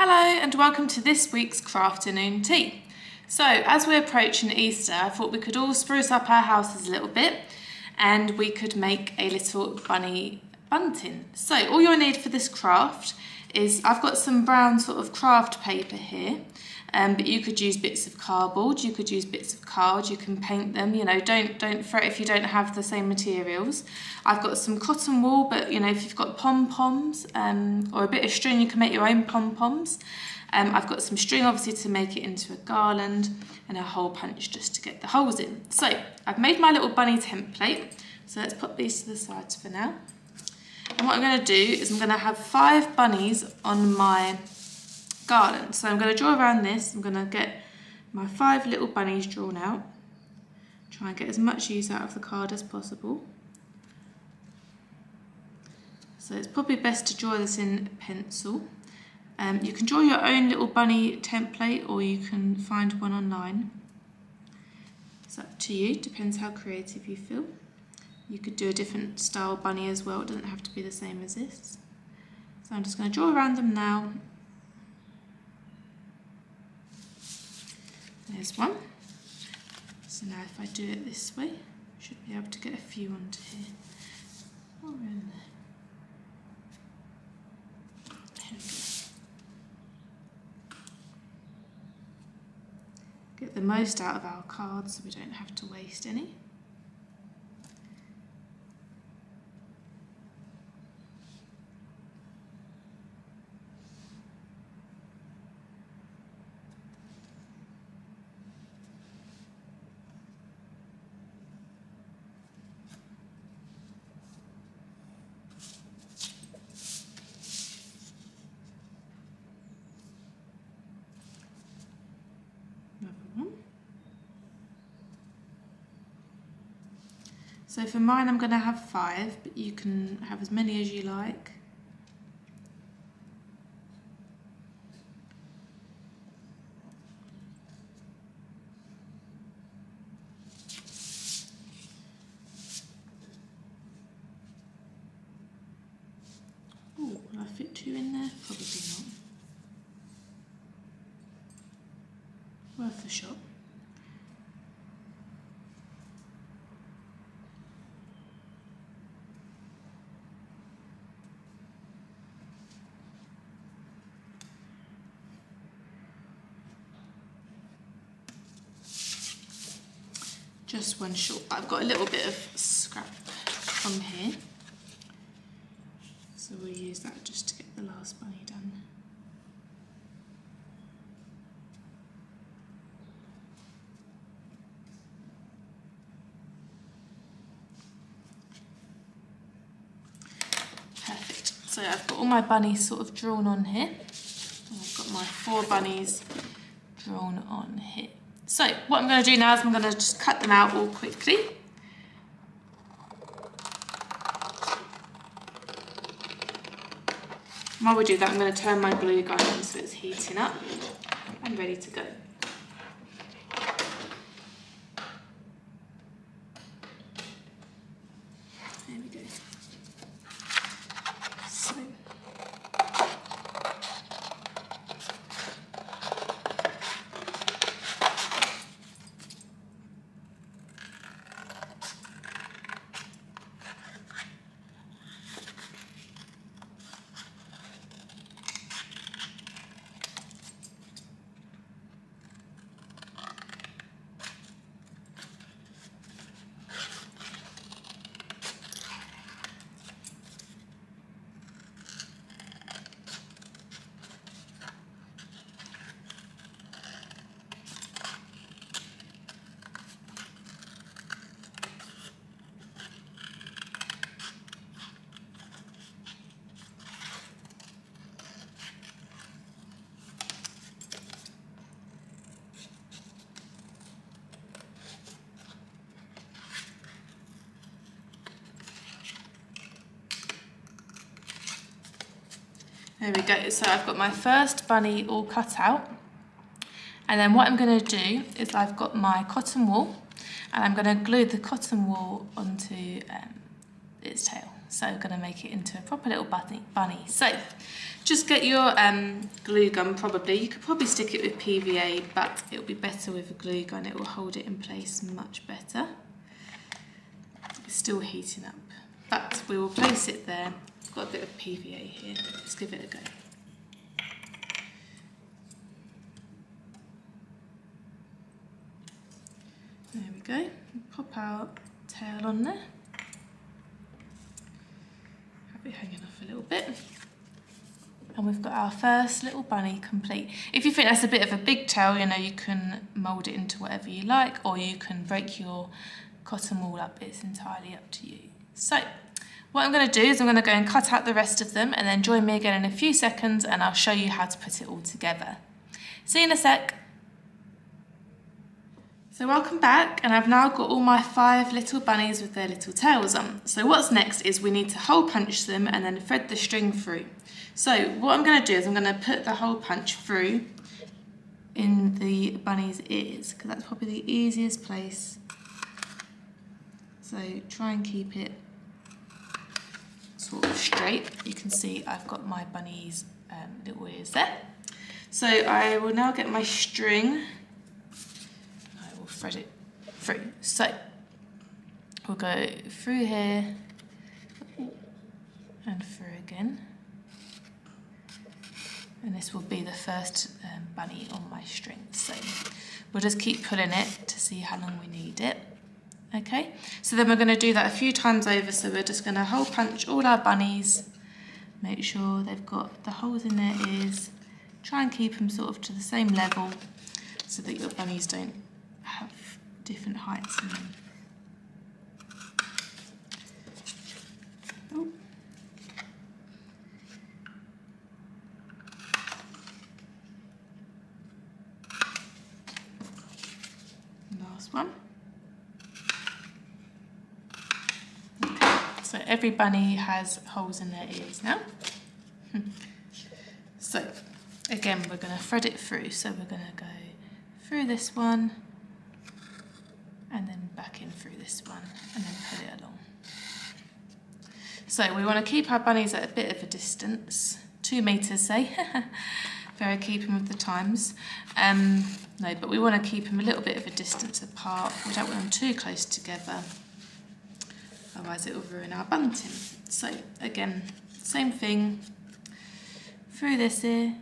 Hello and welcome to this week's Crafternoon tea. So as we're approaching Easter, I thought we could all spruce up our houses a little bit and we could make a little bunny bunting. So all you'll need for this craft is, I've got some brown sort of craft paper here, but you could use bits of cardboard, you could use bits of card, you can paint them, you know, don't fret if you don't have the same materials. I've got some cotton wool, but you know, if you've got pom-poms or a bit of string, you can make your own pom-poms. I've got some string obviously to make it into a garland and a hole punch just to get the holes in. So I've made my little bunny template, so let's put these to the sides for now. And what I'm going to do is I'm going to have 5 bunnies on my garland. So I'm going to draw around this, I'm going to get my 5 little bunnies drawn out, try and get as much use out of the card as possible. So it's probably best to draw this in pencil. You can draw your own little bunny template or you can find one online. It's up to you, depends how creative you feel. You could do a different style bunny as well, it doesn't have to be the same as this. So I'm just going to draw around them now. There's one. So now if I do it this way, I should be able to get a few onto here. Oh, in there. Here we go. Get the most out of our cards so we don't have to waste any. So for mine I'm going to have 5, but you can have as many as you like. Oh, will I fit 2 in there? Probably not. Worth a shot. Just one short. I've got a little bit of scrap from here, so we'll use that just to get the last bunny done. Perfect. So I've got all my bunnies sort of drawn on here. I've got my 4 bunnies drawn on here. So what I'm going to do now is I'm going to just cut them out all quickly. While we do that, I'm going to turn my glue gun on so it's heating up and ready to go. There we go. So. There we go, so I've got my first bunny all cut out, and then what I'm going to do is I've got my cotton wool and I'm going to glue the cotton wool onto its tail. So we're going to make it into a proper little bunny. So just get your glue gun probably. You could probably stick it with PVA, but it'll be better with a glue gun. It will hold it in place much better. It's still heating up, but we will place it there. I've got a bit of PVA here. Let's give it a go. There we go. Pop our tail on there. Have it hanging off a little bit. And we've got our first little bunny complete. If you think that's a bit of a big tail, you know, you can mould it into whatever you like, or you can break your cotton wool up. It's entirely up to you. So what I'm going to do is I'm going to go and cut out the rest of them, and then join me again in a few seconds and I'll show you how to put it all together. See you in a sec. So welcome back, and I've now got all my 5 little bunnies with their little tails on. So what's next is we need to hole punch them and then thread the string through. So what I'm going to do is I'm going to put the hole punch through in the bunny's ears, because that's probably the easiest place. So try and keep it sort of straight. You can see I've got my bunny's little ears there. So I will now get my string. Thread it through. So we'll go through here and through again, and this will be the first bunny on my string. So we'll just keep pulling it to see how long we need it. Okay, so then we're going to do that a few times over. So we're just going to hole punch all our bunnies, make sure they've got the holes in their ears, try and keep them sort of to the same level so that your bunnies don't have different heights in them. Oh. Last one. Okay, so every bunny has holes in their ears now. So again, we're going to thread it through. So we're going to go through this one, and then back in through this one, and then pull it along. So we want to keep our bunnies at a bit of a distance, 2 metres say. Very keeping with the times. No, but we want to keep them a little bit of a distance apart. We don't want them too close together, otherwise it will ruin our bunting. So again, same thing, through this ear,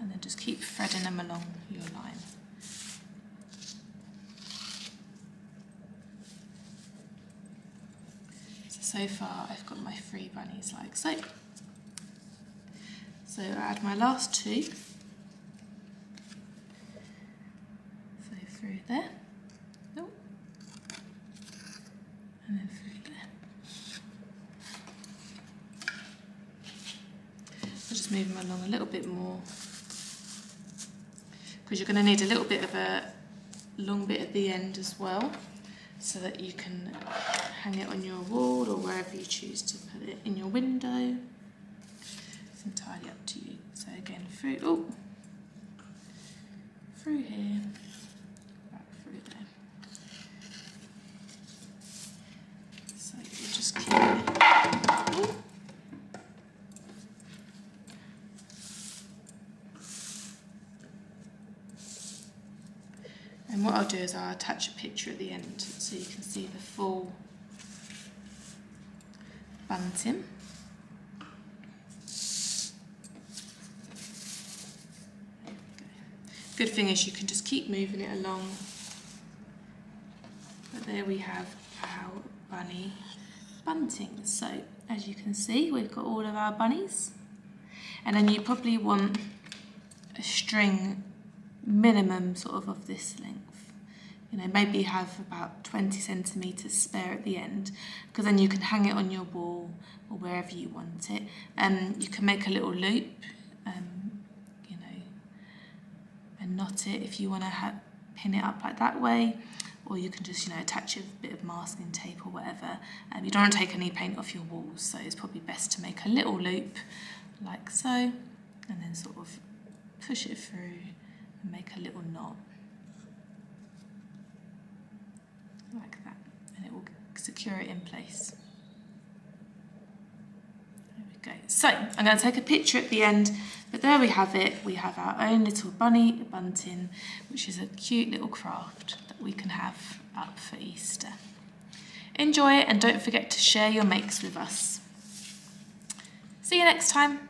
and then just keep threading them along your line. So far I've got my 3 bunnies like so. So I add my last 2. So through there. Oh. And then through there. I'll just move them along a little bit more, because you're going to need a little bit of a long bit at the end as well, so that you can hang it on your wall or wherever you choose to put it, in your window. It's entirely up to you. So again, through, through here, back through there. So you just keep it. And what I'll do is I'll attach a picture at the end so you can see the full bunting. There we go. Good thing is you can just keep moving it along. But there we have our bunny bunting. So as you can see, we've got all of our bunnies. And then you probably want a string minimum sort of this length. You know, maybe have about 20 centimetres spare at the end, because then you can hang it on your wall or wherever you want it. You can make a little loop, you know, and knot it if you want to pin it up like that way, or you can just, you know, attach a bit of masking tape or whatever. You don't want to take any paint off your walls, so it's probably best to make a little loop like so, and then sort of push it through and make a little knot like that. and it will secure it in place. There we go. So I'm going to take a picture at the end, but there we have it. We have our own little bunny bunting, which is a cute little craft that we can have up for Easter. Enjoy it and don't forget to share your makes with us. See you next time.